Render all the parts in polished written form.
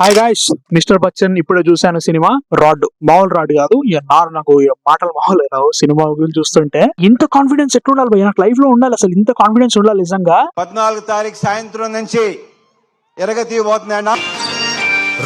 Hi guys, mister Bachchan ఇప్పుడే చూశాను cinema. Rod మామూలు రాడ్ కాదు. నాకు ఈ మాటలు మామూలు రావు. సినిమా గురించి చూస్తుంటే ఇంత కాన్ఫిడెన్స్ ఎట్లా ఉండాలి భయ్య? నాకు లైఫ్ లో ఉండాలి, అసలు ఇంత కాన్ఫిడెన్స్ ఉండాలి నిజంగా. 14 తారీఖు సాయంత్రం నుంచి ఎరగతి పోతున్నాయన్నా.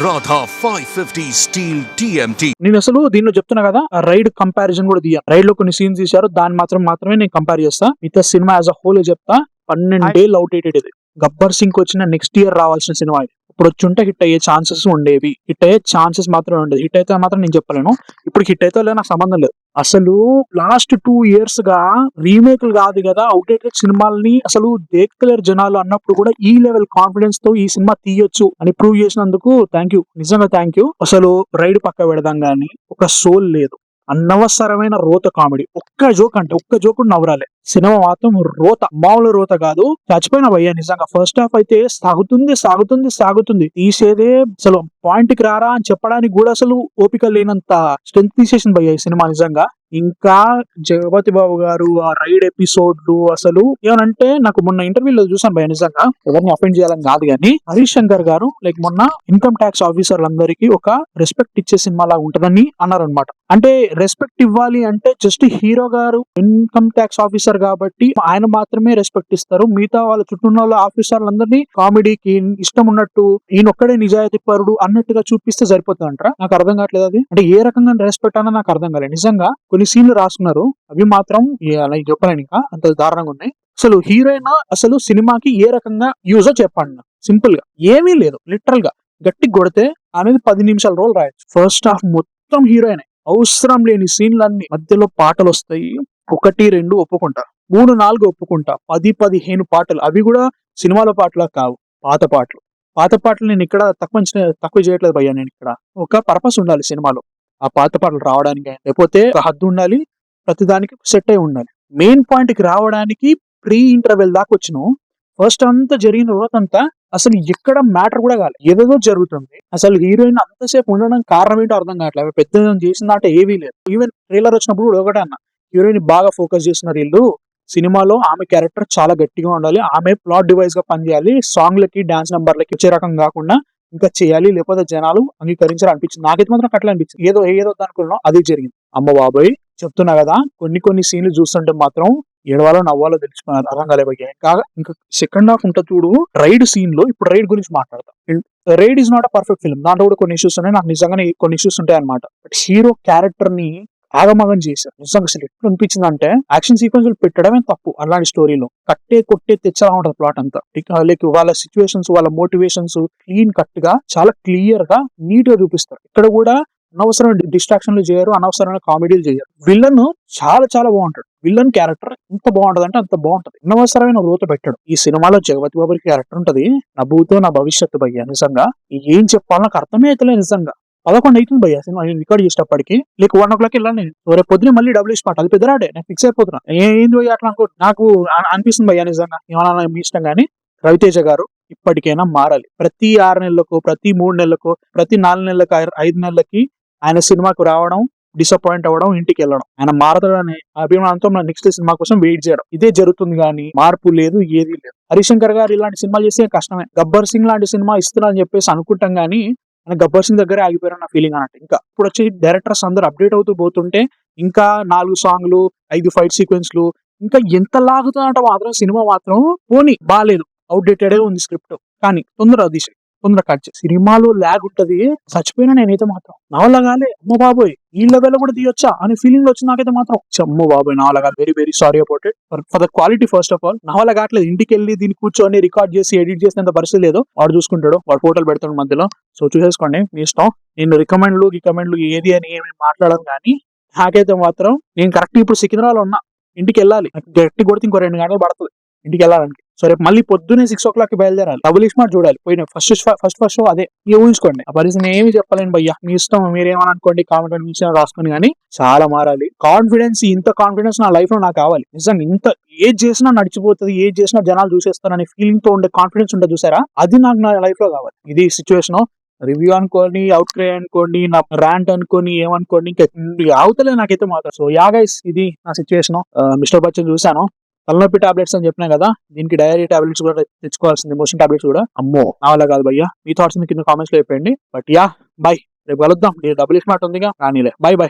Radha 550 steel TMT. నేను అసలు దీనిలో చెప్తున్నా కదా, రైడ్ కంపారిజన్ కూడా తీయ. రైడ్ లో కొన్ని సీన్స్ తీశారు, దాన్ని మాత్రమే నేను కంపేర్ చేస్తా. మిగతా సినిమా యాజ్ అ హోల్ చెప్తా. 12 ఏళ్ళు అవుట్డేటెడ్ ఇది. గబ్బర్ సింగ్ వచ్చిన నెక్స్ట్ ఇయర్ రావాల్సిన సినిమా ఇది. ఇప్పుడు వచ్చుంటే హిట్ అయ్యే ఛాన్సెస్ ఉండేవి. హిట్ అయ్యే ఛాన్సెస్ మాత్రమే ఉండేది. హిట్ అయితే మాత్రం నేను చెప్పలేను. ఇప్పుడు హిట్ అయితే లేదు, నాకు సంబంధం లేదు. అసలు లాస్ట్ 2 years గా రీమేక్లు కాదు కదా, అవుట్డేటెడ్ సినిమాలని అసలు దేక్తలేరు జనాలు అన్నప్పుడు కూడా ఈ లెవెల్ కాన్ఫిడెన్స్ తో ఈ సినిమా తీయొచ్చు అని ప్రూవ్ చేసినందుకు థ్యాంక్ యూ, నిజంగా థ్యాంక్ యూ. అసలు రైడ్ పక్క పెడదాం గానీ ఒక సోల్ లేదు. అనవసరమైన రోత కామెడీ. ఒక్క జోక్ నవ్వరాలే. సినిమా మాత్రం రోత, మామూలు రోత కాదు. చచ్చిపోయిన భయ్యా నిజంగా. ఫస్ట్ హాఫ్ అయితే సాగుతుంది తీసేదే అసలు పాయింట్ కి రారా అని చెప్పడానికి కూడా అసలు ఓపిక లేనంత స్ట్రెంత్ తీసేసింది భయ్యా ఈ సినిమా నిజంగా. ఇంకా జగపతి బాబు గారు ఆ రైడ్ ఎపిసోడ్లు అసలు ఏమనంటే, నాకు మొన్న ఇంటర్వ్యూలో చూసాను భయ్యా నిజంగా, ఎవరిని అఫెండ్ చేయాలని కాదు కానీ, హరీష్ శంకర్ గారు మొన్న ఇన్కమ్ ట్యాక్స్ ఆఫీసర్లందరికీ ఒక రెస్పెక్ట్ ఇచ్చే సినిమా లాగా ఉంటదని అన్నారు అనమాట. అంటే రెస్పెక్ట్ ఇవ్వాలి అంటే జస్ట్ హీరో గారు ఇన్కమ్ ట్యాక్స్ ఆఫీసర్ కాబట్టి ఆయన మాత్రమే రెస్పెక్ట్ ఇస్తారు. మిగతా వాళ్ళ చుట్టూ ఉన్న ఆఫీసర్లందరినీ కామెడీకి ఇష్టం ఉన్నట్టు ఈయన ఒక్కడే నిజాయితీ పరుడు అన్నట్టుగా చూపిస్తే సరిపోతుంది అంటారా? నాకు అర్థం కావట్లేదు అది. అంటే ఏ రకంగా రెస్పెక్ట్ అన్నా నాకు అర్థం కాలేదు నిజంగా. కొన్ని సీన్లు రాసుకున్నారు, అవి మాత్రం అలా చెప్పలేను, ఇంకా అంత దారుణంగా ఉన్నాయి. అసలు హీరోయిన్ అసలు సినిమాకి ఏ రకంగా యూజో చెప్పండి. సింపుల్ గా ఏమీ లేదు, లిటరల్ గా గట్టి కొడితే అనేది 10 నిమిషాల రోల్ రాయొచ్చు. ఫస్ట్ హాఫ్ మొత్తం హీరోయిన్, అవసరం లేని సీన్లన్నీ, మధ్యలో పాటలు వస్తాయి. 1, 2 ఒప్పుకుంటా, 3, 4 ఒప్పుకుంటా, 10, 15 పాటలు, అవి కూడా సినిమాలో పాటలా కావు, పాత పాటలు నేను ఇక్కడ తక్కువ చేయట్లేదు భయ్యా. నేను ఇక్కడ ఒక పర్పస్ ఉండాలి సినిమాలో, ఆ పాత పాటలు రావడానికి. లేకపోతే ఒక హద్దు ఉండాలి, ప్రతిదానికి సెట్ అయి ఉండాలి. మెయిన్ పాయింట్ కి రావడానికి ప్రీ ఇంటర్వెల్ దాకా వచ్చినాం. ఫస్ట్ అంతా జరిగిన తర్వాత అంతా అసలు ఎక్కడ మ్యాటర్ కూడా కాలేదు, ఏదేదో జరుగుతుంది. అసలు హీరోయిన్ అంతసేపు ఉండడం కారణం ఏంటో అర్థం కావట్లేదు. పెద్ద చేసిందంటే ఏవీ లేదు. ఈవెన్ ట్రైలర్ వచ్చినప్పుడు కూడా ఒకటే అన్న, హీరోయిన్ బాగా ఫోకస్ చేస్తున్నారు వీళ్ళు. సినిమాలో ఆమె క్యారెక్టర్ చాలా గట్టిగా ఉండాలి, ఆమె ప్లాట్ డివైస్ గా పనిచేయాలి, సాంగ్లకి డాన్స్ నెంబర్లకి వచ్చే రకం కాకుండా ఇంకా చేయాలి, లేకపోతే జనాలు అంగీకరించారు అనిపించింది. నాకైతే మాత్రం అట్లా అనిపించింది. ఏదో అనుకున్నాం, అది జరిగింది. అమ్మ బాబోయ్, చెప్తున్నా కదా, కొన్ని సీన్లు చూస్తుంటే మాత్రం ఏడవాలో నవ్వాలో తెలుసుకున్నారు, అర్థం కాలేబోయే. ఇంకా సెకండ్ హాఫ్ ఉంటుంది చూడు, రైడ్ సీన్ లో. ఇప్పుడు రైడ్ గురించి మాట్లాడతా. Ride is not a perfect film, దాంట్లో కూడా కొన్ని ఇష్యూస్ ఉన్నాయి. నాకు నిజంగానే కొన్ని ఇష్యూస్ ఉంటాయి అనమాట. బట్ హీరో క్యారెక్టర్ ని ఆగమాగం చేశారు నిజంగా. అసలు ఎట్లా అనిపించింది అంటే, యాక్షన్ సీక్వెన్స్ పెట్టడమే తప్పు అలాంటి స్టోరీలో. కొట్టే తెచ్చలా ఉంటది ప్లాట్ అంతా. లైక్ వాళ్ళ సిచ్యువేషన్స్, వాళ్ళ మోటివేషన్స్ క్లీన్ కట్ గా, చాలా క్లియర్ గా, నీట్ గా చూపిస్తారు. ఇక్కడ కూడా అనవసరమైన డిస్ట్రాక్షన్లు చేయరు, అనవసరమైన కామెడీలు చేయరు. విలన్ చాలా బాగుంటాడు. విలన్ క్యారెక్టర్ ఎంత బాగుంటది అంటే అంత బాగుంటది. అనవసరమైన రోత పెట్టాడు. ఈ సినిమాలో జగపతి బాబు క్యారెక్టర్ ఉంటది, నా భూతో నా భవిష్యత్తు భయ్యా. నిజంగా ఏం చెప్పాలో నాకు అర్థమే అవుతలేదు నిజంగా. 11 అవుతుంది భయ్యా సినిమా రికార్డ్ చేసేటప్పటికి. లేక 1 o'clock వెళ్ళాను నేను. రేపు పొద్దున మళ్ళీ డబ్బులు ఇష్టం, అది పెద్దరాడే. నేను ఫిక్స్ అయిపోతున్నా. ఏంది భయ్యా అట్లా అనుకో, నాకు అనిపిస్తుంది భయ్యా నిజంగా. ఏమన్నా మీ ఇష్టం గానీ, రవితేజ గారు ఇప్పటికైనా మారాలి. ప్రతి 6 నెలలకు, ప్రతి 3 నెలలకు, ప్రతి 4 నెలలకు, 5 నెలలకి ఆయన సినిమాకు రావడం, డిసప్పాయింట్ అవ్వడం, ఇంటికి వెళ్ళడం. ఆయన మారతాడని అభిమానంతో మన నెక్స్ట్ సినిమా కోసం వెయిట్ చేయడం, ఇదే జరుగుతుంది కానీ మార్పు లేదు, ఏది లేదు. హరిశంకర్ గారు ఇలాంటి సినిమాలు చేస్తే కష్టమే. గబ్బర్ సింగ్ లాంటి సినిమా ఇస్తున్నా అని చెప్పేసి అనుకుంటాం గానీ, ఆయన గబ్బర్ సింగ్ దగ్గరే ఆగిపోయారు నా ఫీలింగ్ అన్నట్టు. ఇంకా ఇప్పుడు వచ్చి డైరెక్టర్స్ అందరూ అప్డేట్ అవుతూ పోతుంటే ఇంకా 4 సాంగ్లు, 5 ఫైట్ సీక్వెన్స్లు, ఇంకా ఎంత లాగుతుందంట మాత్రం సినిమా మాత్రం. పోనీ బాలేదు, అవుట్డేటెడ్ ఉంది స్క్రిప్ట్, కానీ తొందర కట్ చేసి సినిమాలో ల్యాగ్ ఉంటది. చచ్చిపోయినా నేనైతే మాత్రం. నా వల్ల కాలే, అమ్మ బాబోయ్ ఈ లెవెల్ కూడా తీయొచ్చా అని ఫీలింగ్ వచ్చింది నాకైతే మాత్రం. అమ్మ బాబోయ్, నా వల్ల కాదు. Very sorry about it for the quality. First of all నా వల్ల కావట్లేదు. ఇంటికి వెళ్ళి దీన్ని కూర్చొని రికార్డ్ చేసి ఎడిట్ చేసినంత పరిస్థితి లేదు. వాడు చూసుకుంటాడు, వాడు ఫోటోలు పెడతాడు మధ్యలో. సో చూసేసుకోండి, మీ ఇష్టం. నేను రికమెండ్లు ఏది అని ఏమి మాట్లాడను కానీ, నాకైతే మాత్రం నేను కరెక్ట్ ఇప్పుడు సికింద్రాబాద్ ఉన్నా, ఇంటికి వెళ్ళాలి. గట్టి కొడితే ఇంకో 2 గంటలు పడుతుంది ఇంటికి వెళ్ళాలంటే. సో రేపు మళ్ళీ పొద్దునే 6 o'clock బయలుదేరాలి. డబుల్ స్మార్ట్ చూడాలి. పోయిన ఫస్ట్ షో అదే. ఊహించుకోండి ఆ పరిస్థితి. ఏమి చెప్పలేను భయ్యా, మీ ఇష్టం. మీరేమని అనుకోండి, కామెంట్ రాసుకుని. కానీ చాలా మారాలి. ఇంత కాన్ఫిడెన్స్ నా లైఫ్ లో నాకు కావాలి నిజంగా. ఇంత ఏది చేసినా నడిచిపోతుంది, ఏది చేసినా జనాలు చూసేస్తారు అనే ఫీలింగ్ తో ఉండే కాన్ఫిడెన్స్ ఉంటుంది చూసారా, అది నాకు నా లైఫ్ లో కావాలి. ఇది సిచ్యువేషన్. రివ్యూ అనుకోండి, అవుట్ క్రై అనుకోండి, నా ర్యాంట్ అనుకోని, ఏమనుకోండి, ఇంకా అవుతలే నాకైతే మాత్రం. సో యా గైస్, ఇది నా సిచ్యువేషన్. మిస్టర్ బచ్చన్ చూసాను, తలనొప్పి టాబ్లెట్స్ అని చెప్పినా కదా, దీనికి డైరీ టాబ్లెట్స్ కూడా తెచ్చుకోవాల్సింది, ఎమోషన్ టాబ్లెట్స్ కూడా. అమ్మో నా వల్ల కాదు భయ్యా. మీ థాట్స్ కింద కామెంట్స్ లో చెప్పండి. బట్ యా బై, రేపు కలుద్దాం. డబుల్ స్మార్ట్ ఉందిగా, రానీలే. By by.